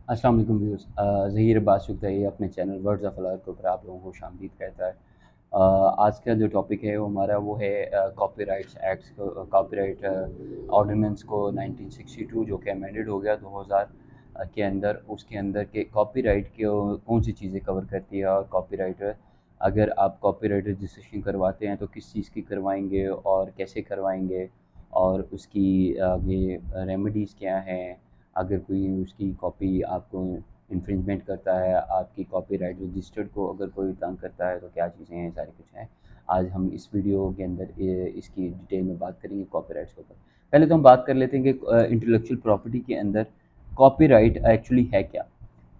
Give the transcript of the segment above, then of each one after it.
अस्सलाम वालेकुम व्यूअर्स। ज़हीर अब्बास शुक्ताई अपने चैनल वर्ड्स ऑफ अलाह के ऊपर आप लोगों को खुशामदीद कहता है। आज का जो टॉपिक है वो हमारा वो है कॉपीराइट्स एक्ट्स को, कॉपीराइट ऑर्डिनेंस को 1962 जो कि अमेंडेड हो गया 2000 के अंदर। उसके अंदर के कॉपीराइट के कौन सी चीज़ें कवर करती है, और कॉपीराइट अगर आप कॉपीराइट रजिस्ट्रेशन करवाते हैं तो किस चीज़ की करवाएंगे और कैसे करवाएंगे, और उसकी आगे रेमेडीज़ क्या हैं अगर कोई उसकी कॉपी आपको इन्फ्रिंजमेंट करता है, आपकी कॉपीराइट रजिस्टर्ड को अगर कोई तंग करता है, तो क्या चीज़ें हैं, सारी कुछ हैं। आज हम इस वीडियो के अंदर इसकी डिटेल में बात करेंगे कॉपीराइट्स के ऊपर। पहले तो हम बात कर लेते हैं कि इंटेलेक्चुअल प्रॉपर्टी के अंदर कॉपीराइट एक्चुअली है क्या।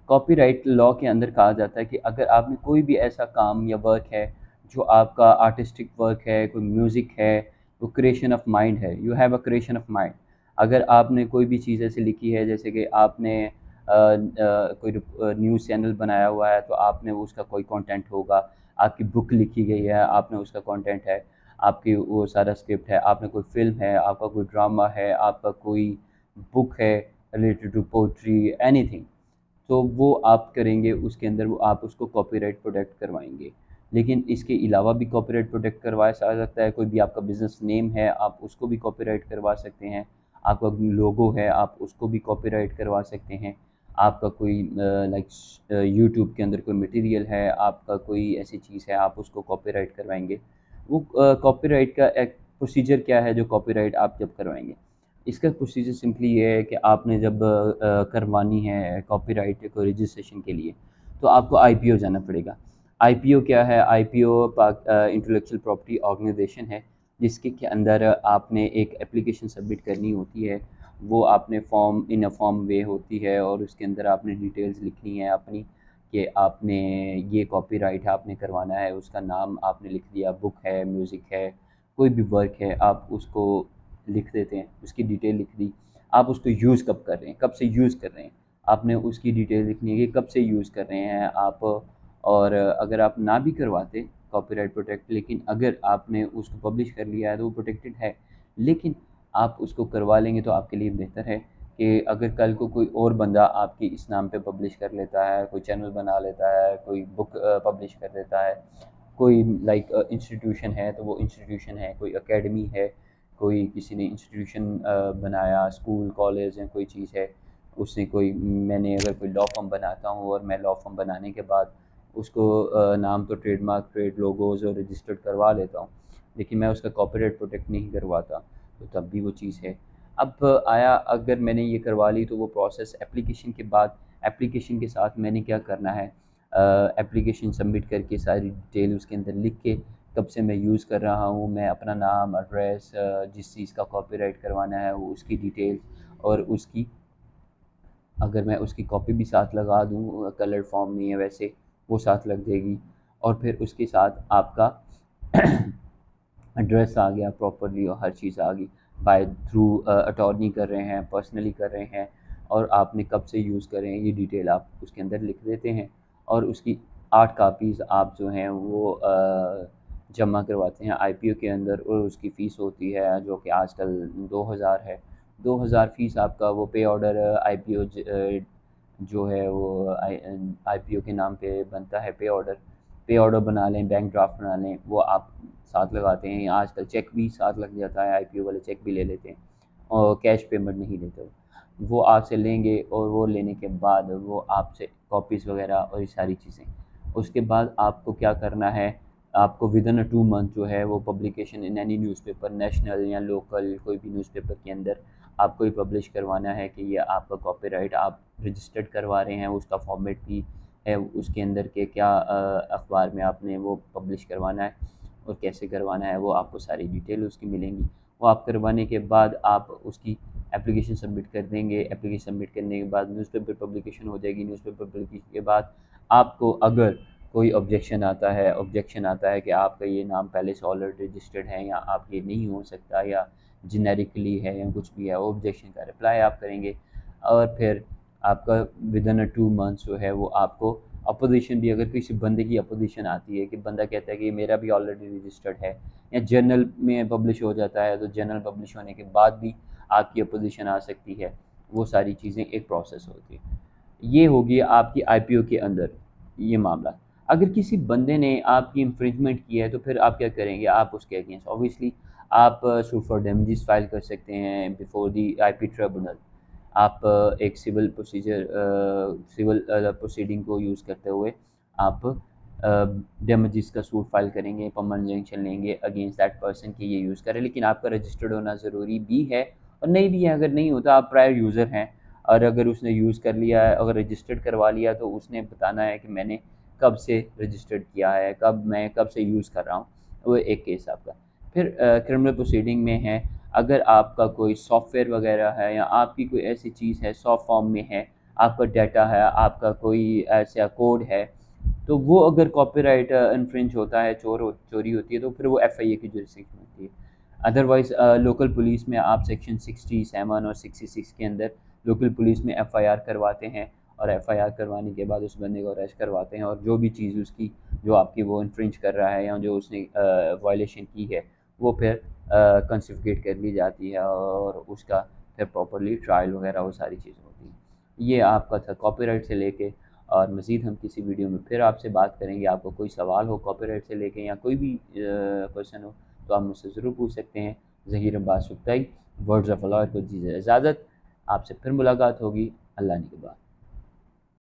कॉपीराइट लॉ के अंदर कहा जाता है कि अगर आपने कोई भी ऐसा काम या वर्क है जो आपका आर्टिस्टिक वर्क है, कोई म्यूज़िक है, वो क्रिएशन ऑफ माइंड है, you have a creation of mind. अगर आपने कोई भी चीज़ ऐसे लिखी है, जैसे कि आपने कोई न्यूज़ चैनल बनाया हुआ है तो आपने उसका कोई कंटेंट होगा, आपकी बुक लिखी गई है, आपने उसका कंटेंट है, आपकी वो सारा स्क्रिप्ट है, आपने कोई फ़िल्म है, आपका कोई ड्रामा है, आपका कोई बुक है रिलेटेड टू पोएट्री, एनीथिंग, तो वो आप करेंगे, उसके अंदर वो आप उसको कॉपीराइट प्रोटेक्ट करवाएंगे। लेकिन इसके अलावा भी कॉपीराइट प्रोटेक्ट करवाया जा सकता है। कोई भी आपका बिजनेस नेम है, आप उसको भी कॉपीराइट करवा सकते हैं। आपका लोगो है, आप उसको भी कॉपीराइट करवा सकते हैं। आपका कोई लाइक यूट्यूब के अंदर कोई मटेरियल है, आपका कोई ऐसी चीज़ है, आप उसको कॉपीराइट करवाएंगे। वो कॉपीराइट का एक प्रोसीजर क्या है जो कॉपीराइट आप जब करवाएंगे, इसका प्रोसीजर सिंपली ये है कि आपने जब करवानी है कॉपीराइट को रजिस्ट्रेशन के लिए, तो आपको आईपीओ जाना पड़ेगा। आईपीओ क्या है? आईपीओ पाक इंटेलेक्चुअल प्रॉपर्टी ऑर्गेनाइजेशन है, जिसके के अंदर आपने एक एप्लीकेशन सबमिट करनी होती है। वो आपने फॉर्म इन अ फॉर्म वे होती है, और उसके अंदर आपने डिटेल्स लिखनी है अपनी, कि आपने ये कॉपीराइट आपने करवाना है, उसका नाम आपने लिख दिया, बुक है, म्यूज़िक है, कोई भी वर्क है, आप उसको लिख देते हैं, उसकी डिटेल लिख दी। आप उसको यूज़ कब कर रहे हैं, कब से यूज़ कर रहे हैं, आपने उसकी डिटेल लिखनी है कि कब से यूज़ कर रहे हैं आप। और अगर आप ना भी करवाते कॉपीराइट प्रोटेक्ट, लेकिन अगर आपने उसको पब्लिश कर लिया है तो वो प्रोटेक्टेड है। लेकिन आप उसको करवा लेंगे तो आपके लिए बेहतर है कि अगर कल को कोई और बंदा आपकी इस नाम पे पब्लिश कर लेता है, कोई चैनल बना लेता है, कोई बुक पब्लिश कर देता है, कोई लाइक इंस्टीट्यूशन है तो वो इंस्टीट्यूशन है, कोई एकेडमी है, कोई किसी ने इंस्टीट्यूशन बनाया, स्कूल कॉलेज है, कोई चीज़ है, उसने कोई, मैंने अगर कोई लॉ फर्म बनाता हूँ और मैं लॉ फर्म बनाने के बाद उसको नाम तो ट्रेडमार्क, ट्रेड लोगोज और रजिस्टर्ड करवा लेता हूँ, लेकिन मैं उसका कॉपीराइट प्रोटेक्ट नहीं करवाता, तो तब भी वो चीज़ है। अब आया, अगर मैंने ये करवा ली तो वो प्रोसेस एप्लीकेशन के बाद, एप्लीकेशन के साथ मैंने क्या करना है, एप्लीकेशन सबमिट करके सारी डिटेल उसके अंदर लिख के, कब से मैं यूज़ कर रहा हूँ, मैं अपना नाम, एड्रेस, जिस चीज़ का कॉपीराइट करवाना है वो उसकी डिटेल, और उसकी अगर मैं उसकी कॉपी भी साथ लगा दूँ, कलर फॉर्म में है वैसे, वो साथ लग जाएगी। और फिर उसके साथ आपका एड्रेस आ गया प्रॉपरली, और हर चीज़ आ गई। बाय थ्रू अटॉर्नी कर रहे हैं, पर्सनली कर रहे हैं, और आपने कब से यूज़ कर रहे हैं, ये डिटेल आप उसके अंदर लिख देते हैं। और उसकी 8 कापीज़ आप जो हैं वो जमा करवाते हैं आईपीओ के अंदर, और उसकी फ़ीस होती है जो कि आजकल 2000 है। 2000 फ़ीस आपका वो पे ऑर्डर आईपीओ जो है वो आईपीओ के नाम पे बनता है, पे ऑर्डर। पे ऑर्डर बना लें, बैंक ड्राफ्ट बना लें, वो आप साथ लगाते हैं। आजकल चेक भी साथ लग जाता है, आईपीओ वाले चेक भी ले लेते हैं, और कैश पेमेंट नहीं लेते। वो आपसे लेंगे, और वो लेने के बाद वो आपसे कॉपीज़ वगैरह और ये सारी चीज़ें, उसके बाद आपको क्या करना है, आपको विदिन 2 मंथ जो है वो publication in any newspaper, national या लोकल कोई भी न्यूज़पेपर के अंदर आपको ही पब्लिश करवाना है कि ये आपका कॉपीराइट आप रजिस्टर्ड करवा रहे हैं। उसका फॉर्मेट भी है उसके अंदर के, क्या अखबार में आपने वो पब्लिश करवाना है और कैसे करवाना है, वो आपको सारी डिटेल उसकी मिलेंगी। वो आप करवाने के बाद आप उसकी एप्लीकेशन सबमिट कर देंगे। एप्लीकेशन सबमिट करने के बाद न्यूज़पेपर पब्लिकेशन हो जाएगी। न्यूज़पेपर पब्लिकेशन के बाद आपको अगर कोई ऑब्जेक्शन आता है कि आपका ये नाम पहले से ऑलरेडी रजिस्टर्ड है, या आप ये नहीं हो सकता, या जेनेरिकली है, या कुछ भी है, वो ऑब्जेक्शन का रिप्लाई आप करेंगे। और फिर आपका विदिन 2 मंथ्स जो है वो आपको अपोजिशन भी, अगर किसी बंदे की अपोजिशन आती है कि बंदा कहता है कि मेरा भी ऑलरेडी रजिस्टर्ड है, या जर्नल में पब्लिश हो जाता है, तो जर्नल पब्लिश होने के बाद भी आपकी अपोजिशन आ सकती है। वो सारी चीज़ें एक प्रोसेस होती है। ये होगी आपकी आईपीओ के अंदर ये मामला। अगर किसी बंदे ने आपकी इंफ्रिंजमेंट की है तो फिर आप क्या करेंगे, आप उसके अगेंस्ट ऑब्वियसली आप सूट फॉर डैमेजेस फाइल कर सकते हैं बिफोर दी आईपी ट्रिब्यूनल। आप एक सिविल प्रोसीडिंग को यूज़ करते हुए आप डैमेजेस का सूट फाइल करेंगे, परमानेंट इंजंक्शन लेंगे अगेंस्ट दैट पर्सन कि ये यूज़ करें। लेकिन आपका रजिस्टर्ड होना ज़रूरी भी है और नहीं भी है। अगर नहीं होता, आप प्रायर यूज़र हैं और अगर उसने यूज़ कर लिया है, अगर रजिस्टर्ड करवा लिया, तो उसने बताना है कि मैंने कब से रजिस्टर्ड किया है, कब से यूज़ कर रहा हूँ। वो एक केस आपका। फिर क्रिमिनल प्रोसीडिंग में है, अगर आपका कोई सॉफ्टवेयर वगैरह है या आपकी कोई ऐसी चीज़ है सॉफ्ट फॉर्म में है, आपका डाटा है, आपका कोई ऐसा कोड है, तो वो अगर कॉपीराइट इन्फ्रिंज होता है, चोरी होती है, तो फिर वो एफआईए की जुरिस्डिक्शन होती है। अदरवाइज़ लोकल पुलिस में आप सेक्शन 67 और 66 के अंदर लोकल पुलिस में एफआईआर करवाते हैं और एफआईआर करवाने के बाद उस बंदे को अरेस्ट करवाते हैं और जो भी चीज़ उसकी जो आपकी वो इन्फ्रिंज कर रहा है या जो उसने वायलेशन की है, वो फिर कॉन्फिस्केट कर ली जाती है और उसका फिर प्रॉपर्ली ट्रायल वगैरह वो सारी चीज़ें होती हैं। ये आपका था कॉपीराइट से लेके। और मज़ीद हम किसी वीडियो में फिर आपसे बात करेंगे। आपको कोई सवाल हो कॉपीराइट से लेके या कोई भी क्वेश्चन हो तो आप मुझसे ज़रूर पूछ सकते हैं। ज़हीर अब्बास सुक्ताई, वर्ड्स ऑफ लॉ को दीजिए इजाज़त। आपसे फिर मुलाकात होगी अल्लाह ने के बाद।